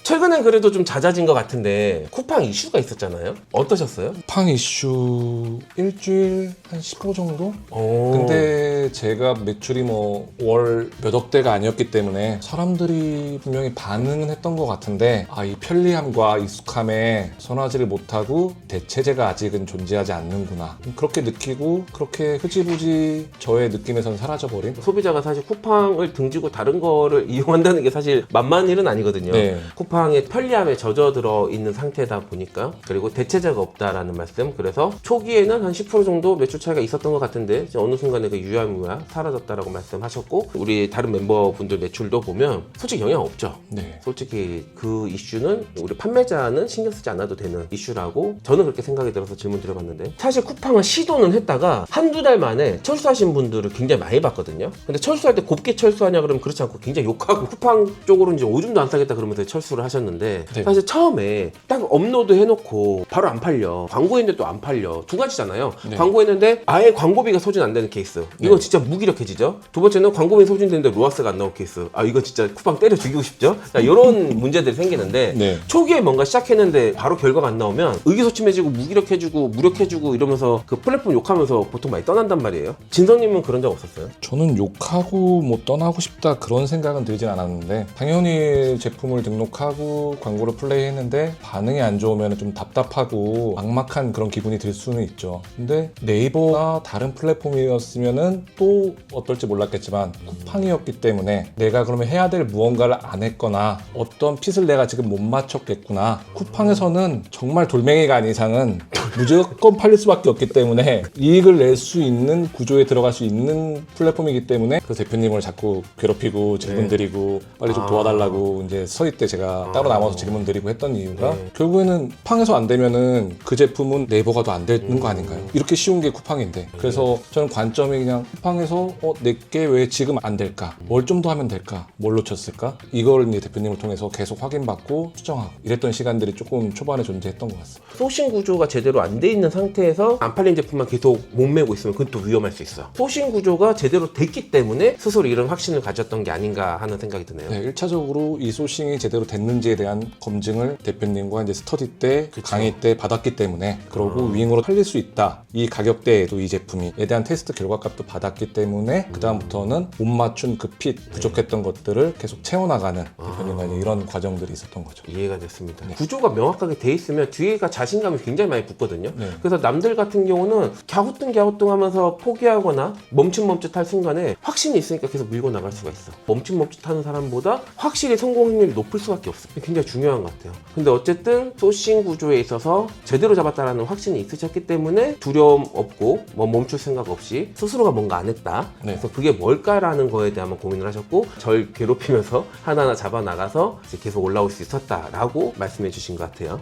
최근엔 그래도 좀 잦아진 것 같은데 쿠팡 이슈가 있었잖아요. 어떠셨어요? 쿠팡 이슈 일주일 한 10호 정도? 오. 근데 제가 매출이 뭐 월 몇 억대가 아니었기 때문에 사람들이 분명히 반응은 했던 것 같은데 이 편리함과 익숙함에 선하지를 못하고 대체제가 아직은 존재하지 않는구나 그렇게 느끼고 그렇게 흐지부지 저의 느낌에선 사라져버린 소비자가 사실 쿠팡을 등지고 다른 거를 이용한다는 게 사실 만만한 일은 아니거든요. 네. 쿠팡의 편리함에 젖어들어 있는 상태다 보니까 그리고 대체제가 없다라는 말씀. 그래서 초기에는 한 10% 정도 매출 차이가 있었던 것 같은데 이제 어느 순간에 그 유야무야 사라졌다라고 말씀하셨고 우리 다른 멤버분들 매출도 보면 솔직히 영향 없죠. 네. 솔직히 그 이슈는 우리 판매자는 신경 쓰지 않아도 되는 이슈라고 저는 그렇게 생각이 들어서 질문 드려봤는데 사실 쿠팡은 시도는 했다가 한두 달 만에 철수하신 분들을 굉장히 많이 봤거든요. 근데 철수할 때 곱게 철수하냐 그러면 그렇지 않고 굉장히 욕하고 쿠팡 쪽으로 이제 오줌도 안 싸겠다 그러면서 철수를 시도를 하셨는데 네. 사실 처음에 딱 업로드 해놓고 바로 안 팔려. 광고했는데 또 안 팔려. 두 가지잖아요. 네. 광고했는데 아예 광고비가 소진 안 되는 케이스. 이건 네. 진짜 무기력해지죠. 두 번째는 광고비 소진되는데 로아스가 안 나올 케이스. 아 이거 진짜 쿠팡 때려 죽이고 싶죠. 자, 이런 문제들이 생기는데 네. 초기에 뭔가 시작했는데 바로 결과가 안 나오면 의기소침해지고 무기력해지고 무력해지고 이러면서 그 플랫폼 욕하면서 보통 많이 떠난단 말이에요. 진성님은 그런 적 없었어요? 저는 욕하고 뭐 떠나고 싶다 그런 생각은 들진 않았는데 당연히 제품을 등록하고 광고를 플레이했는데 반응이 안 좋으면 좀 답답하고 막막한 그런 기분이 들 수는 있죠. 근데 네이버나 다른 플랫폼이었으면은 또 어떨지 몰랐겠지만 쿠팡이었기 때문에 내가 그러면 해야 될 무언가를 안 했거나 어떤 핏을 내가 지금 못 맞췄겠구나. 쿠팡에서는 정말 돌멩이가 아닌 이상은 무조건 팔릴 수밖에 없기 때문에 이익을 낼 수 있는 구조에 들어갈 수 있는 플랫폼이기 때문에 그 대표님을 자꾸 괴롭히고 질문 드리고 빨리 좀 도와달라고 이제 서희 때 제가 따로 남아서 질문 드리고 했던 이유가 결국에는 쿠팡에서 안 되면은 그 제품은 네이버가 더 안 되는 거 아닌가요? 이렇게 쉬운 게 쿠팡인데 그래서 저는 관점이 그냥 쿠팡에서 내게 왜 지금 안 될까? 뭘 좀 더 하면 될까? 뭘 놓쳤을까? 이걸 이제 대표님을 통해서 계속 확인받고 수정하고 이랬던 시간들이 조금 초반에 존재했던 것 같습니다. 소싱 구조가 제대로 안 돼 있는 상태에서 안 팔린 제품만 계속 목매고 있으면 그건 또 위험할 수 있어. 소싱 구조가 제대로 됐기 때문에 스스로 이런 확신을 가졌던 게 아닌가 하는 생각이 드네요. 네, 1차적으로 이 소싱이 제대로 됐는지에 대한 검증을 대표님과 이제 스터디 때, 그쵸. 강의 때 받았기 때문에 그러고 윙으로 팔릴 수 있다. 이 가격대에도 이 제품이 에 대한 테스트 결과값도 받았기 때문에 그 다음부터는 못 맞춘 그 핏, 부족했던 것들을 계속 채워나가는 대표님과 이제 이런 과정들이 있었던 거죠. 이해가 됐습니다. 구조가 명확하게 돼 있으면 뒤에가 자신감이 굉장히 많이 붙거든요. 네. 그래서 남들 같은 경우는 갸우뚱 하면서 포기하거나 멈칫멈칫할 순간에 확신이 있으니까 계속 밀고 나갈 수가 있어. 멈칫멈칫하는 사람보다 확실히 성공 확률이 높을 수밖에 없어. 굉장히 중요한 것 같아요. 근데 어쨌든 소싱 구조에 있어서 제대로 잡았다라는 확신이 있으셨기 때문에 두려움 없고 뭐 멈출 생각 없이 스스로가 뭔가 안 했다. 네. 그래서 그게 뭘까라는 거에 대한 고민을 하셨고 절 괴롭히면서 하나하나 잡아 나가서 이제 계속 올라올 수 있었다라고 말씀해 주신 것 같아요.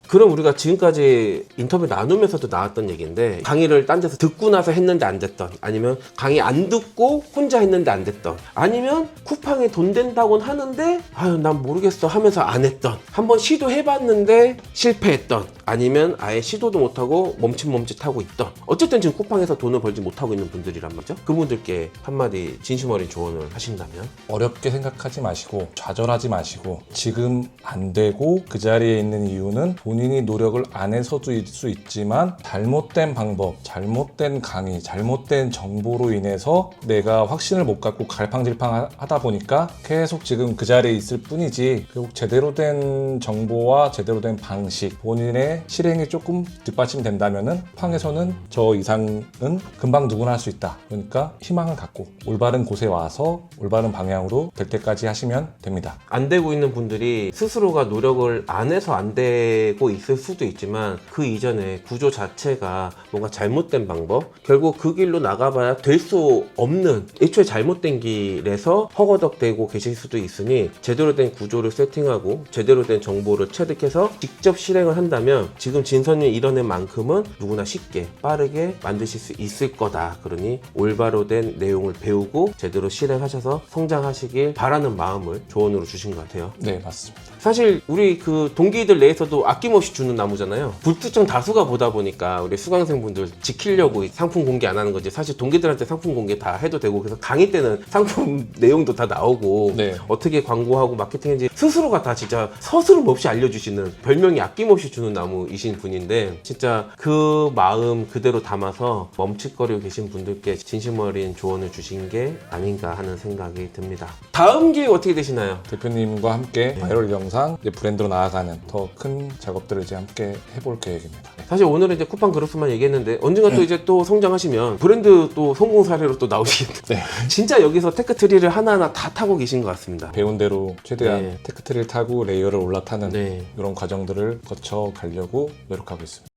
그럼 우리가 지금까지 인터뷰 나누면서도 나왔던 얘기인데 강의를 딴 데서 듣고 나서 했는데 안 됐던, 아니면 강의 안 듣고 혼자 했는데 안 됐던, 아니면 쿠팡에 돈 된다고는 하는데 아유 난 모르겠어 하면서 안 했던, 한번 시도해봤는데 실패했던, 아니면 아예 시도도 못하고 멈칫멈칫하고 있던, 어쨌든 지금 쿠팡에서 돈을 벌지 못하고 있는 분들이란 말이죠. 그분들께 한마디 진심 어린 조언을 하신다면? 어렵게 생각하지 마시고 좌절하지 마시고 지금 안 되고 그 자리에 있는 이유는 본인이 노력을 안 해서도 수 있지만 잘못된 방법, 잘못된 강의, 잘못된 정보로 인해서 내가 확신을 못 갖고 갈팡질팡 하다 보니까 계속 지금 그 자리에 있을 뿐이지 결국 제대로 된 정보와 제대로 된 방식, 본인의 실행이 조금 뒷받침된다면은 쿠팡에서는 저 이상은 금방 누구나 할 수 있다. 그러니까 희망을 갖고 올바른 곳에 와서 올바른 방향으로 될 때까지 하시면 됩니다. 안 되고 있는 분들이 스스로가 노력을 안 해서 안 되고 있을 수도 있지만 그 이전에 구조 자체가 뭔가 잘못된 방법, 결국 그 길로 나가봐야 될 수 없는, 애초에 잘못된 길에서 허거덕대고 계실 수도 있으니 제대로 된 구조를 세팅하고 제대로 된 정보를 체득해서 직접 실행을 한다면 지금 진선이 이뤄낸 만큼은 누구나 쉽게 빠르게 만드실 수 있을 거다. 그러니 올바로 된 내용을 배우고 제대로 실행하셔서 성장하시길 바라는 마음을 조언으로 주신 것 같아요. 네, 맞습니다. 사실 우리 그 동기들 내에서도 아낌없이 주는 나무잖아요. 불특정 다수가 보다 보니까 우리 수강생분들 지키려고 상품 공개 안 하는 거지. 사실 동기들한테 상품 공개 다 해도 되고, 그래서 강의 때는 상품 내용도 다 나오고 네. 어떻게 광고하고 마케팅인지 스스로가 다 진짜 서스름 없이 알려주시는, 별명이 아낌없이 주는 나무이신 분인데 진짜 그 마음 그대로 담아서 멈칫거리고 계신 분들께 진심 어린 조언을 주신 게 아닌가 하는 생각이 듭니다. 다음 기획 어떻게 되시나요? 대표님과 함께 바이럴 영상, 이제 브랜드로 나아가는 더 큰 작업들을 이제 함께 해볼 계획입니다. 네. 사실 오늘은 이제 쿠팡 그룹스만 얘기했는데 언젠가 또 이제 또 성장하시면 브랜드 또 성공 사례로 또 나오시겠네요. 네. 진짜 여기서 테크트리를 하나하나 다 타고 계신 것 같습니다. 배운 대로 최대한 네. 테크트리를 타고 레이어를 올라타는 네. 이런 과정들을 거쳐 가려고 노력하고 있습니다.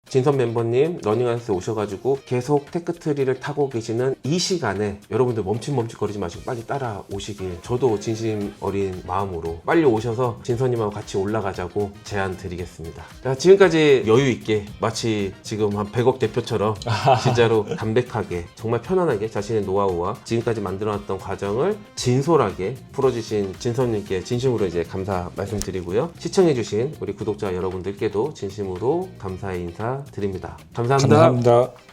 진선 멤버님 러닝하우스에 오셔가지고 계속 테크트리를 타고 계시는 이 시간에 여러분들 멈칫멈칫거리지 마시고 빨리 따라오시길 저도 진심 어린 마음으로 빨리 오셔서 진선님하고 같이 올라가자고 제안 드리겠습니다. 자, 지금까지 여유 있게 마치 지금 한 100억 대표처럼 진짜로 담백하게 정말 편안하게 자신의 노하우와 지금까지 만들어놨던 과정을 진솔하게 풀어주신 진선님께 진심으로 이제 감사 말씀드리고요. 시청해주신 우리 구독자 여러분들께도 진심으로 감사의 인사 드립니다. 감사합니다. 감사합니다.